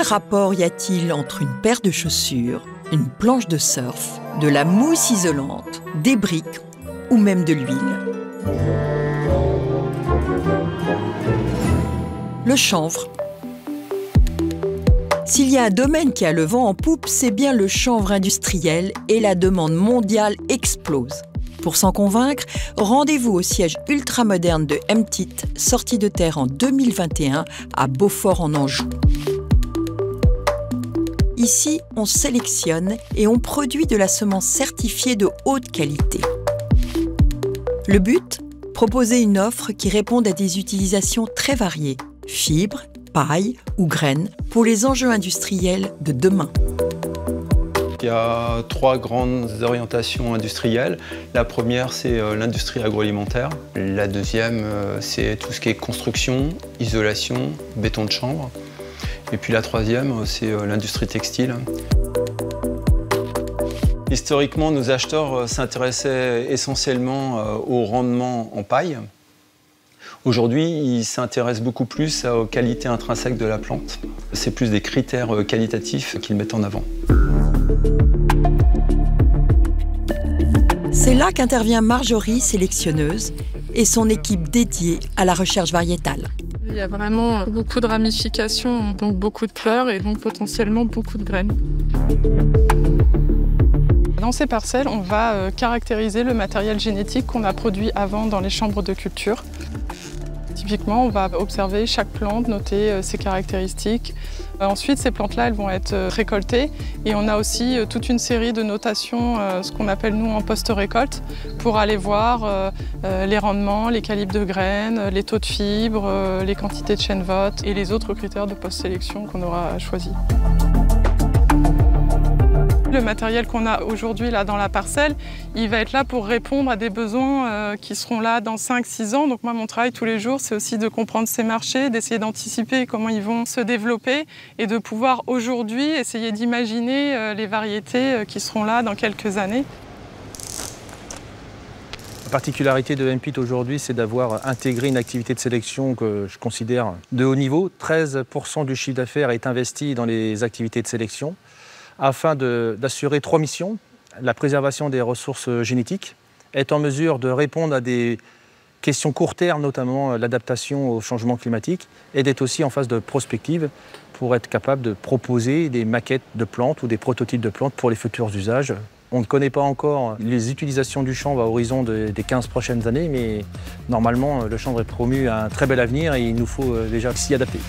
rapport y a-t-il entre une paire de chaussures, une planche de surf, de la mousse isolante, des briques ou même de l'huile? Le chanvre. S'il y a un domaine qui a le vent en poupe, c'est bien le chanvre industriel et la demande mondiale explose. Pour s'en convaincre, rendez-vous au siège ultramoderne de MTIT, sorti de terre en 2021 à Beaufort en Anjou. Ici, on sélectionne et on produit de la semence certifiée de haute qualité. Le but ? Proposer une offre qui réponde à des utilisations très variées, fibres, paille ou graines, pour les enjeux industriels de demain. Il y a 3 grandes orientations industrielles. La première, c'est l'industrie agroalimentaire. La deuxième, c'est tout ce qui est construction, isolation, béton de chanvre. Et puis la troisième, c'est l'industrie textile. Historiquement, nos acheteurs s'intéressaient essentiellement au rendement en paille. Aujourd'hui, ils s'intéressent beaucoup plus aux qualités intrinsèques de la plante. C'est plus des critères qualitatifs qu'ils mettent en avant. C'est là qu'intervient Marjorie, sélectionneuse, et son équipe dédiée à la recherche variétale. Il y a vraiment beaucoup de ramifications, donc beaucoup de fleurs et donc potentiellement beaucoup de graines. Dans ces parcelles, on va caractériser le matériel génétique qu'on a produit avant dans les chambres de culture. Typiquement, on va observer chaque plante, noter ses caractéristiques. Ensuite, ces plantes-là, elles vont être récoltées. Et on a aussi toute une série de notations, ce qu'on appelle nous en post-récolte, pour aller voir les rendements, les calibres de graines, les taux de fibres, les quantités de chènevote et les autres critères de post-sélection qu'on aura choisis. Le matériel qu'on a aujourd'hui là dans la parcelle, il va être là pour répondre à des besoins qui seront là dans 5-6 ans. Donc moi, mon travail tous les jours, c'est aussi de comprendre ces marchés, d'essayer d'anticiper comment ils vont se développer et de pouvoir aujourd'hui essayer d'imaginer les variétés qui seront là dans quelques années. La particularité de MPIT aujourd'hui, c'est d'avoir intégré une activité de sélection que je considère de haut niveau. 13% du chiffre d'affaires est investi dans les activités de sélection, afin d'assurer 3 missions. La préservation des ressources génétiques, être en mesure de répondre à des questions court terme, notamment l'adaptation au changement climatique, et d'être aussi en phase de prospective pour être capable de proposer des maquettes de plantes ou des prototypes de plantes pour les futurs usages. On ne connaît pas encore les utilisations du chanvre à horizon des 15 prochaines années, mais normalement, le chanvre est promu à un très bel avenir et il nous faut déjà s'y adapter.